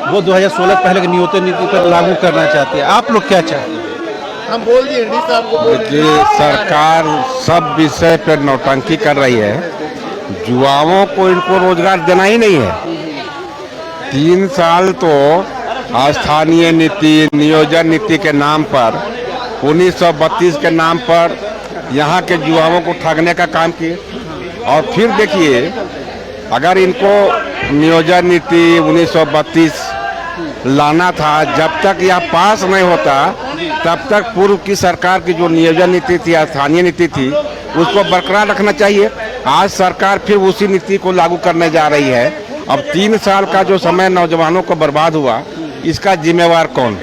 वो 2016 पहले की नियोजन नीति पर लागू करना चाहते हैं। आप लोग क्या चाहते हैं? हम बोल दिए डी साहब को बोल दिए। देखिए, सरकार सब विषय पर नौटंकी कर रही है। युवाओं को इनको रोजगार देना ही नहीं है। 3 साल तो स्थानीय नीति, नियोजन नीति के नाम पर 1932 के नाम पर यहाँ के युवाओं को ठगने का काम किए। और फिर देखिए, अगर इनको नियोजन नीति 1932 लाना था, जब तक यह पास नहीं होता तब तक पूर्व की सरकार की जो नियोजन नीति थी, स्थानीय नीति थी, उसको बरकरार रखना चाहिए। आज सरकार फिर उसी नीति को लागू करने जा रही है। अब 3 साल का जो समय नौजवानों को बर्बाद हुआ, इसका जिम्मेवार कौन?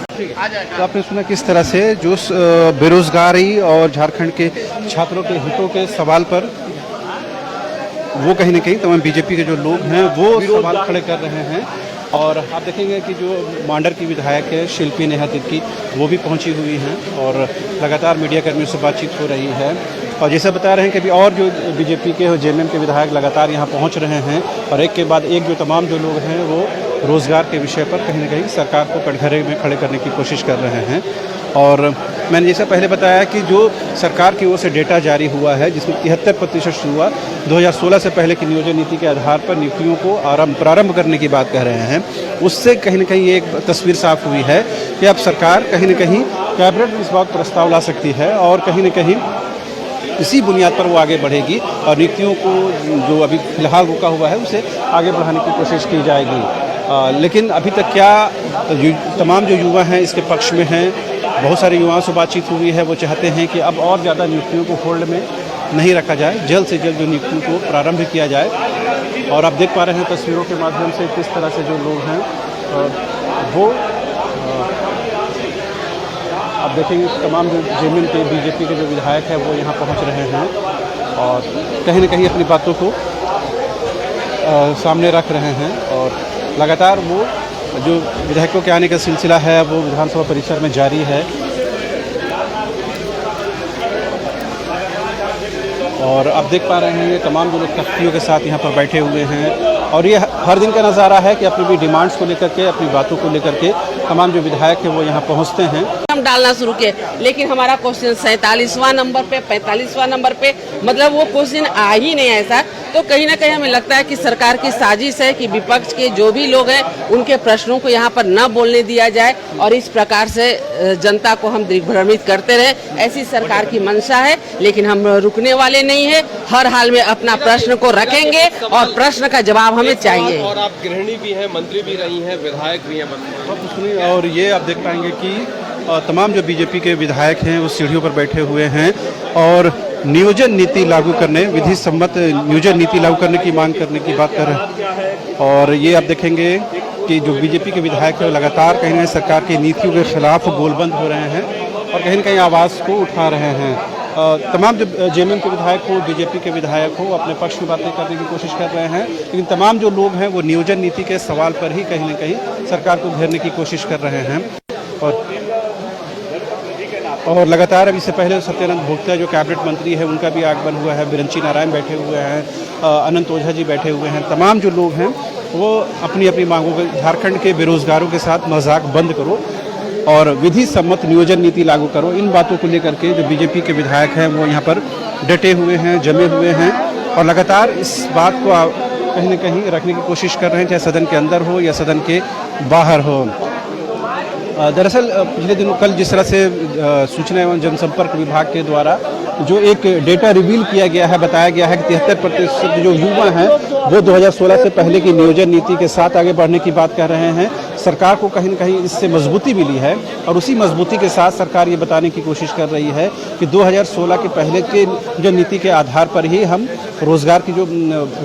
तो आपने सुना किस तरह से जो बेरोजगारी और झारखंड के छात्रों के हितों के सवाल पर वो कहीं ना कहीं तमाम बीजेपी के जो लोग हैं वो सवाल खड़े कर रहे हैं। और आप देखेंगे कि जो मांडर की विधायक है शिल्पी नेहा तिर्की, वो भी पहुंची हुई हैं और लगातार मीडिया कर्मियों से बातचीत हो रही है। और जैसा बता रहे हैं कि अभी और जो बीजेपी के और जेएमएम के विधायक लगातार यहाँ पहुँच रहे हैं और एक के बाद एक जो तमाम जो लोग हैं वो रोज़गार के विषय पर कहीं ना कहीं सरकार को कटघरे में खड़े करने की कोशिश कर रहे हैं। और मैंने जैसा पहले बताया कि जो सरकार की ओर से डेटा जारी हुआ है, जिसमें 73% शुरुआत 2016 से पहले की नियोजन नीति के आधार पर नियुक्तियों को प्रारंभ करने की बात कह रहे हैं। उससे कहीं ना कहीं एक तस्वीर साफ हुई है कि अब सरकार कहीं ना कहीं कैबिनेट में इस बात प्रस्ताव ला सकती है और कहीं ना कहीं इसी बुनियाद पर वो आगे बढ़ेगी और नियुक्तियों को जो अभी फिलहाल रुका हुआ है उसे आगे बढ़ाने की कोशिश की जाएगी। लेकिन अभी तक क्या तमाम जो युवा हैं इसके पक्ष में हैं, बहुत सारे युवाओं से बातचीत हुई है। वो चाहते हैं कि अब और ज़्यादा नियुक्तियों को होल्ड में नहीं रखा जाए, जल्द से जल्द जो नियुक्तियों को प्रारंभ किया जाए। और आप देख पा रहे हैं तस्वीरों के माध्यम से किस तरह से जो लोग हैं वो आप देखेंगे तमाम जो जेएमएम के बीजेपी के जो विधायक हैं वो यहाँ पहुँच रहे हैं और कहीं ना कहीं अपनी बातों को सामने रख रहे हैं। और लगातार वो जो विधायकों के आने का सिलसिला है वो विधानसभा परिसर में जारी है। और आप देख पा रहे हैं ये तमाम जो लोग तख्तियों के साथ यहाँ पर बैठे हुए हैं और ये हर दिन का नज़ारा है कि अपनी भी डिमांड्स को लेकर के, अपनी बातों को लेकर के तमाम जो विधायक हैं वो यहाँ पहुँचते हैं। हम डालना शुरू किए, लेकिन हमारा क्वेश्चन 47वां नंबर पे, 45वां नंबर पे, मतलब वो क्वेश्चन आ ही नहीं ऐसा। तो कहीं ना कहीं हमें लगता है कि सरकार की साजिश है कि विपक्ष के जो भी लोग हैं उनके प्रश्नों को यहाँ पर न बोलने दिया जाए और इस प्रकार से जनता को हम दिग्भ्रमित करते रहे। ऐसी सरकार की मंशा है, लेकिन हम रुकने वाले नहीं है। हर हाल में अपना प्रश्न को रखेंगे और प्रश्न का जवाब हमें चाहिए। और आप गृहिणी भी हैं, मंत्री भी रही हैं, विधायक भी हैं। और ये आप देख पाएंगे कि तमाम जो बीजेपी के विधायक हैं वो सीढ़ियों पर बैठे हुए हैं और नियोजन नीति लागू करने, विधि सम्मत नियोजन नीति लागू करने की मांग करने की बात कर रहे हैं। और ये आप देखेंगे कि जो बीजेपी के विधायक हैं लगातार कहीं ना कहीं सरकार की नीतियों के खिलाफ गोलबंद हो रहे हैं और कहीं ना कहीं आवाज़ को उठा रहे हैं। तमाम जो जेएमएम के विधायक हो, बीजेपी के विधायक हो, अपने पक्ष में बातें करने की कोशिश कर रहे हैं, लेकिन तमाम जो लोग हैं वो नियोजन नीति के सवाल पर ही कहीं ना कहीं सरकार को घेरने की कोशिश कर रहे हैं। और लगातार अभी से पहले सत्यानंद भोक्ता जो कैबिनेट मंत्री है उनका भी आगमन हुआ है, बिरंची नारायण बैठे हुए हैं, अनंत ओझा जी बैठे हुए हैं। तमाम जो लोग हैं वो अपनी अपनी मांगों को, झारखंड के बेरोजगारों के साथ मजाक बंद करो और विधि सम्मत नियोजन नीति लागू करो, इन बातों को लेकर के जो बीजेपी के विधायक हैं वो यहाँ पर डटे हुए हैं, जमे हुए हैं और लगातार इस बात को कहीं ना कहीं रखने की कोशिश कर रहे हैं, चाहे सदन के अंदर हो या सदन के बाहर हो। दरअसल पिछले दिनों कल जिस तरह से सूचना एवं जनसंपर्क विभाग के द्वारा जो एक डेटा रिवील किया गया है, बताया गया है कि 73% जो युवा हैं वो 2016 से पहले की नियोजन नीति के साथ आगे बढ़ने की बात कर रहे हैं। सरकार को कहीं न कहीं इससे मजबूती मिली है और उसी मजबूती के साथ सरकार ये बताने की कोशिश कर रही है कि 2016 के पहले के जो नीति के आधार पर ही हम रोज़गार की जो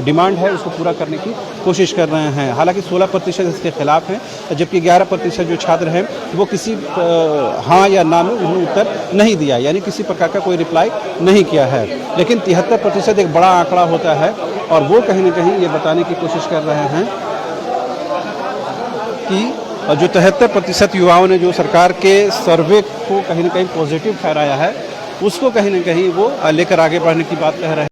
डिमांड है उसको पूरा करने की कोशिश कर रहे हैं। हालांकि 16% इसके खिलाफ हैं, जबकि 11% जो छात्र हैं वो किसी हाँ या ना में उन्होंने उत्तर नहीं दिया, यानी किसी प्रकार का कोई रिप्लाई नहीं किया है। लेकिन 73% एक बड़ा आंकड़ा होता है और वो कहीं ना कहीं ये बताने की कोशिश कर रहे हैं कि जो 73% युवाओं ने जो सरकार के सर्वे को कहीं ना कहीं पॉजिटिव ठहराया है उसको कहीं ना कहीं वो लेकर आगे बढ़ने की बात कह रहे हैं।